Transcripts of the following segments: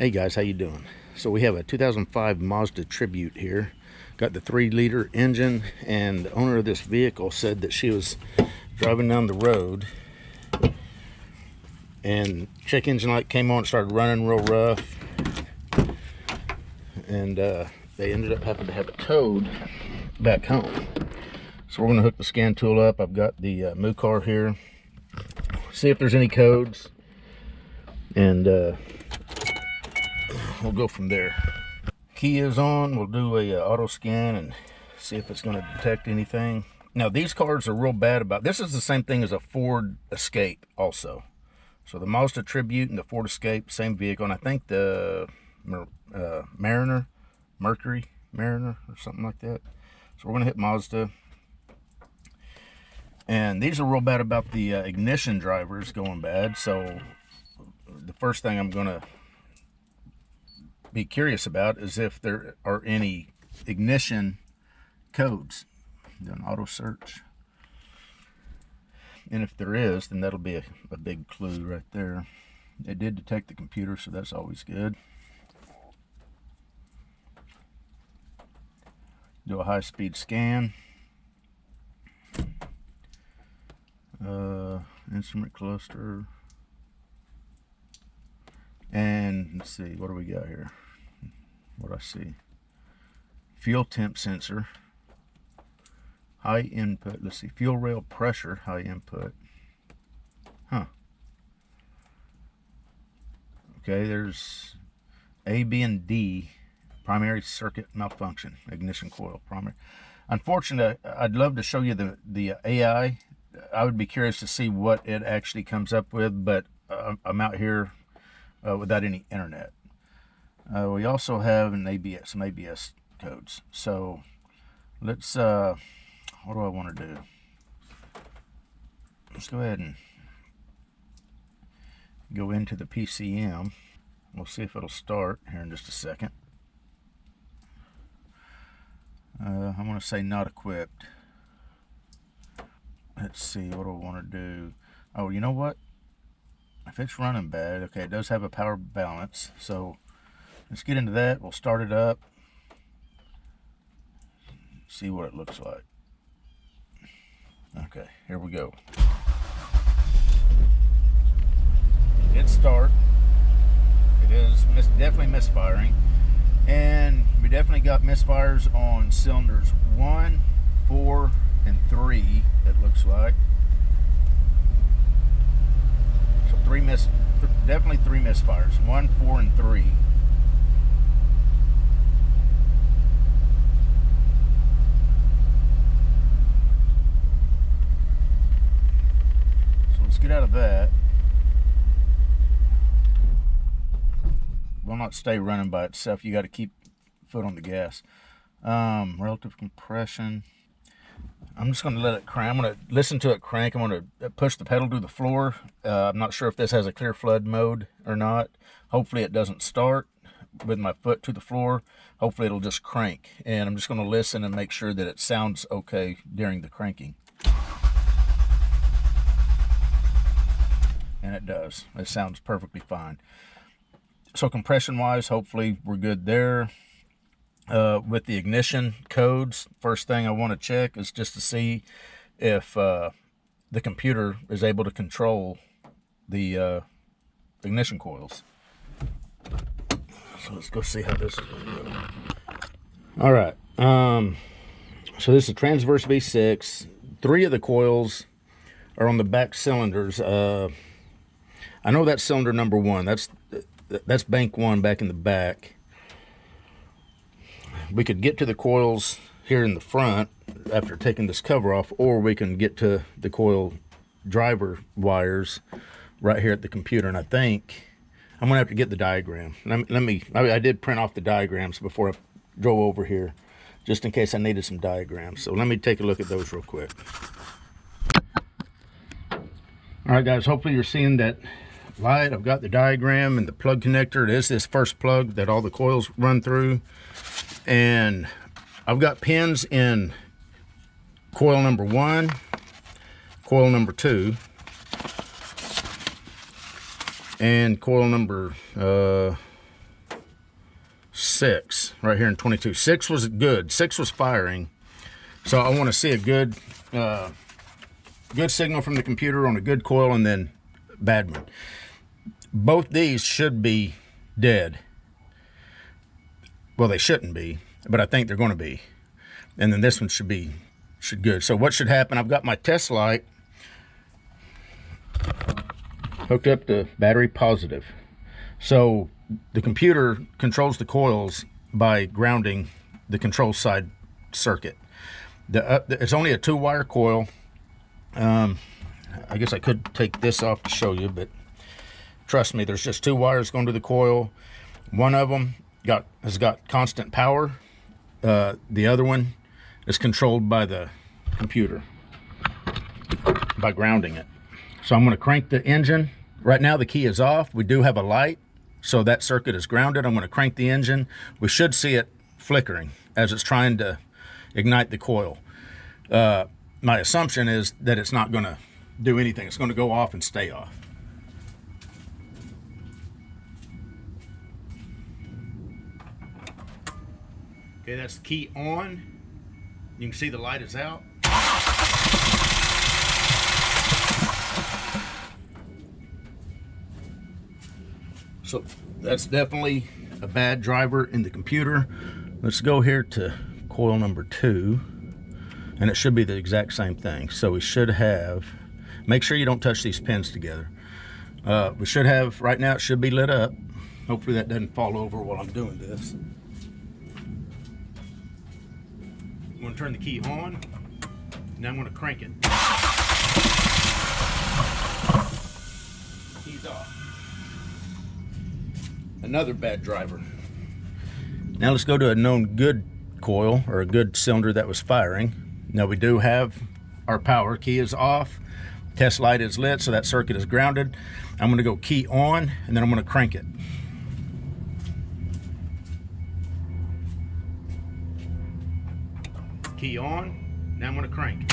Hey guys, how you doing? So we have a 2005 Mazda Tribute here. Got the 3-liter engine, and the owner of this vehicle said that she was driving down the road and check engine light came on, started running real rough, and they ended up having to have it towed back home. So we're going to hook the scan tool up. I've got the Thinkcar here, see if there's any codes, and we'll go from there. Key is on. We'll do a auto scan and see if it's going to detect anything. Now these cars are real bad about this. Is the same thing as a Ford Escape also. So the Mazda Tribute and the Ford Escape, same vehicle, and I think the Mercury Mariner or something like that. So we're going to hit Mazda. And these are real bad about the ignition drivers going bad. So the first thing I'm going to be curious about is if there are any ignition codes. Do an auto search. And if there is, then that'll be a big clue right there. It did detect the computer, so that's always good. Do a high-speed scan. Instrument cluster. And let's see, what do we got here? What do I see? Fuel temp sensor. High input. Let's see, fuel rail pressure, high input. Huh. Okay, there's A, B, and D. Primary circuit malfunction. Ignition coil. Primary. Unfortunately, I'd love to show you the AI. I would be curious to see what it actually comes up with, but I'm out here without any internet. We also have an some ABS codes. So let's, what do I want to do? Let's go ahead and go into the PCM. We'll see if it'll start here in just a second. I'm going to say not equipped. Let's see, what do I want to do? Oh, you know what? If it's running bad, okay, it does have a power balance. So let's get into that. We'll start it up. See what it looks like. Okay, here we go. Hit start. It is definitely misfiring. And we definitely got misfires on cylinders 1, 4, and 3, it looks like. So definitely three misfires, 1, 4, and 3. So let's get out of that. Will not stay running by itself. You got to keep foot on the gas. Relative compression. I'm just going to let it crank. I'm going to listen to it crank. I'm going to push the pedal to the floor. I'm not sure if this has a clear flood mode or not. Hopefully it doesn't start with my foot to the floor. Hopefully it'll just crank. And I'm just going to listen and make sure that it sounds okay during the cranking. And it does. It sounds perfectly fine. So compression wise, hopefully we're good there. With the ignition codes, first thing I want to check is just to see if the computer is able to control the ignition coils. So let's go see how this is going to go. All right. So this is a transverse V6. 3 of the coils are on the back cylinders. I know that's cylinder number 1. That's bank 1 back in the back. We could get to the coils here in the front after taking this cover off, or we can get to the coil driver wires right here at the computer. And I think I'm gonna have to get the diagram. I did print off the diagrams before I drove over here, just in case I needed some diagrams. So let me take a look at those real quick. All right, guys, hopefully you're seeing that light. I've got the diagram and the plug connector. It is this first plug that all the coils run through. And I've got pins in coil number 1, coil number 2, and coil number 6 right here in 22. 6 was good. 6 was firing. So I want to see a good good signal from the computer on a good coil, and then bad one. Both these should be dead. Well, they shouldn't be, but I think they're going to be. And then this one should good. So what should happen? I've got my test light hooked up to battery positive. So the computer controls the coils by grounding the control side circuit. It's only a 2-wire coil. I guess I could take this off to show you, but trust me, there's just 2 wires going to the coil. One of them has got constant power. The other one is controlled by the computer by grounding it. So I'm going to crank the engine. Right now the key is off. We do have a light, so that circuit is grounded. I'm going to crank the engine. We should see it flickering as it's trying to ignite the coil. My assumption is that it's not going to do anything. It's going to go off and stay off. Okay, that's the key on. You can see the light is out. So that's definitely a bad driver in the computer. Let's go here to coil number 2, and it should be the exact same thing. So we should have, make sure you don't touch these pins together. We should have, right now it should be lit up. Hopefully that doesn't fall over while I'm doing this. I'm going to turn the key on. Now I'm going to crank it. Key's off. Another bad driver. Now let's go to a known good coil, or a good cylinder that was firing. Now we do have our power. Key is off. Test light is lit, so that circuit is grounded. I'm going to go key on, and then I'm going to crank it. Key on. Now I'm going to crank.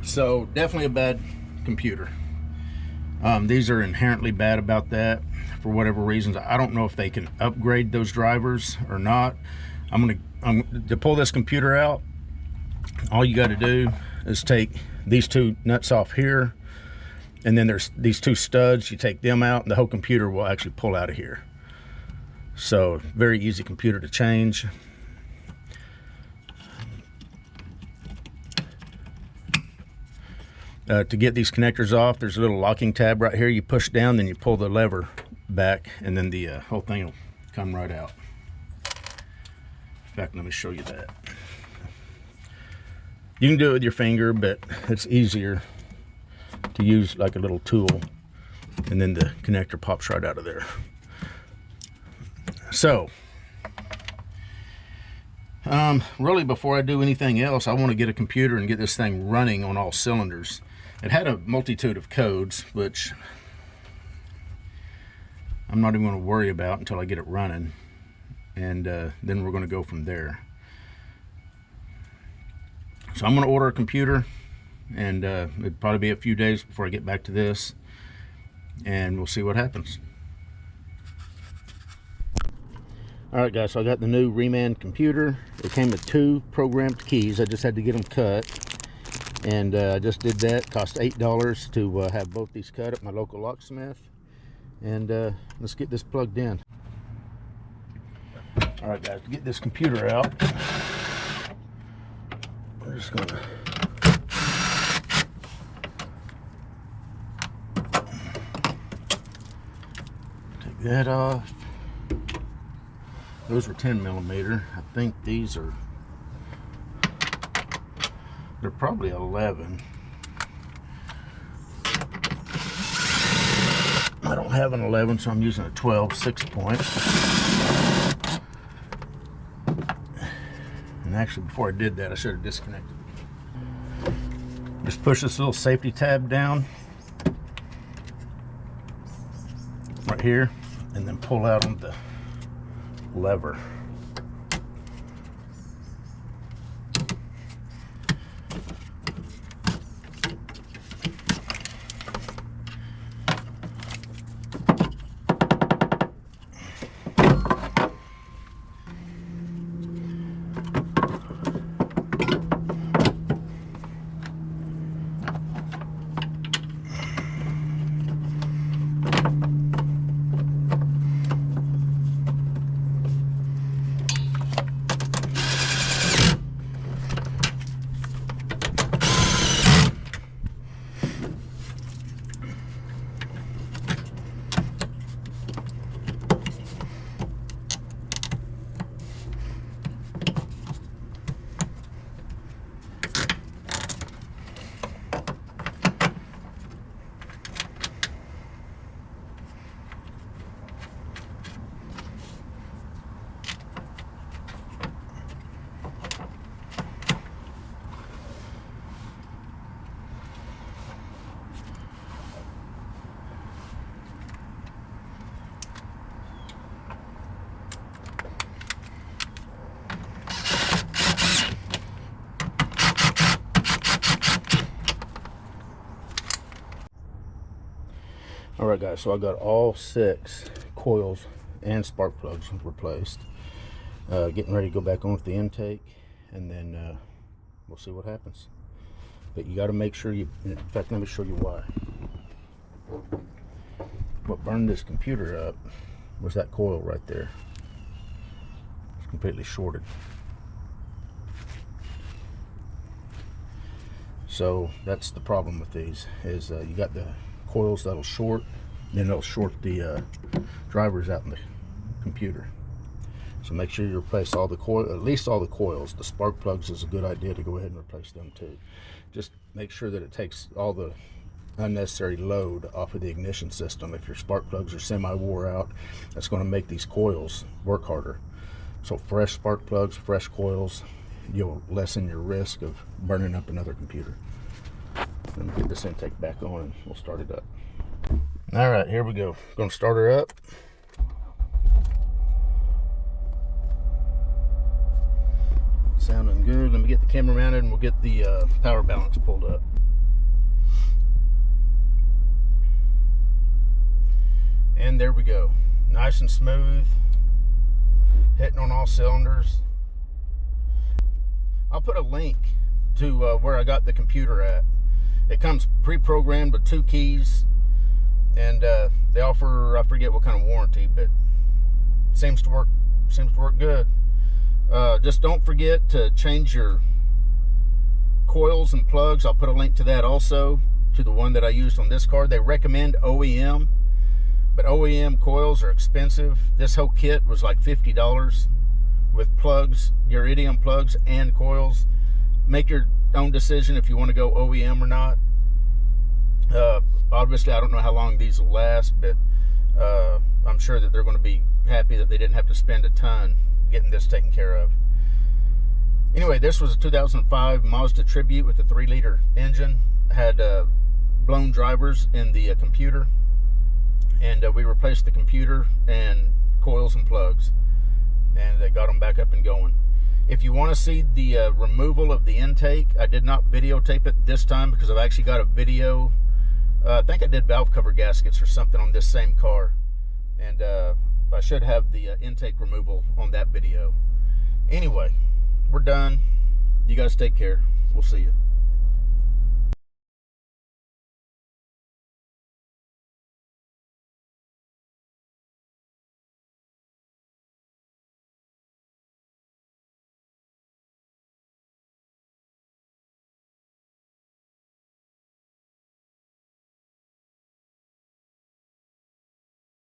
So definitely a bad computer. These are inherently bad about that for whatever reasons. I don't know if they can upgrade those drivers or not. I'm to pull this computer out. All you got to do is take these 2 nuts off here, and then there's these 2 studs. You take them out, and the whole computer will actually pull out of here. So very easy computer to change. To get these connectors off, there's a little locking tab right here. You push down, then you pull the lever back, and then the whole thing will come right out. In fact, let me show you that. You can do it with your finger, but it's easier to use like a little tool, and then the connector pops right out of there. So really, before I do anything else, I want to get a computer and get this thing running on all cylinders. It had a multitude of codes, which I'm not even going to worry about until I get it running, and then we're going to go from there. So I'm going to order a computer, and it'll probably be a few days before I get back to this, and we'll see what happens. Alright guys, so I got the new Reman computer. It came with 2 programmed keys. I just had to get them cut, and I just did that. Cost $8 to have both these cut at my local locksmith, and let's get this plugged in. Alright guys, to get this computer out, we're just gonna take that off. Those were 10mm. I think these are, they're probably 11. I don't have an 11, so I'm using a 12 6-point. And actually, before I did that, I should have disconnected. Just push this little safety tab down right here, and then pull out on the lever. All right, guys, so I got all 6 coils and spark plugs replaced. Getting ready to go back on with the intake, and then we'll see what happens. But you got to make sure you, in fact, let me show you why. What burned this computer up was that coil right there. It's completely shorted. So that's the problem with these, is you got the coils that'll short, then they'll short the drivers out in the computer. So make sure you replace all the coil, at least all the coils. The spark plugs is a good idea to go ahead and replace them too. Just make sure that it takes all the unnecessary load off of the ignition system. If your spark plugs are semi wore out, that's going to make these coils work harder. So fresh spark plugs, fresh coils, you'll lessen your risk of burning up another computer. Let me get this intake back on and we'll start it up. All right, here we go. Going to start her up. Sounding good. Let me get the camera mounted and we'll get the power balance pulled up. And there we go. Nice and smooth. Hitting on all cylinders. I'll put a link to where I got the computer at. It comes pre-programmed with 2 keys, and they offer, I forget what kind of warranty, but it seems to work good. Just don't forget to change your coils and plugs. I'll put a link to that also, to the one that I used on this car. They recommend OEM, but OEM coils are expensive. This whole kit was like $50 with plugs, your iridium plugs and coils. Make your own decision if you want to go OEM or not. Obviously, I don't know how long these will last, but I'm sure that they're going to be happy that they didn't have to spend a ton getting this taken care of. Anyway, this was a 2005 Mazda Tribute with a 3-liter engine. Had blown drivers in the computer, and we replaced the computer and coils and plugs, and they got them back up and going. If you want to see the removal of the intake, I did not videotape it this time because I've actually got a video. I think I did valve cover gaskets or something on this same car, and I should have the intake removal on that video. Anyway, we're done. You guys take care. We'll see you.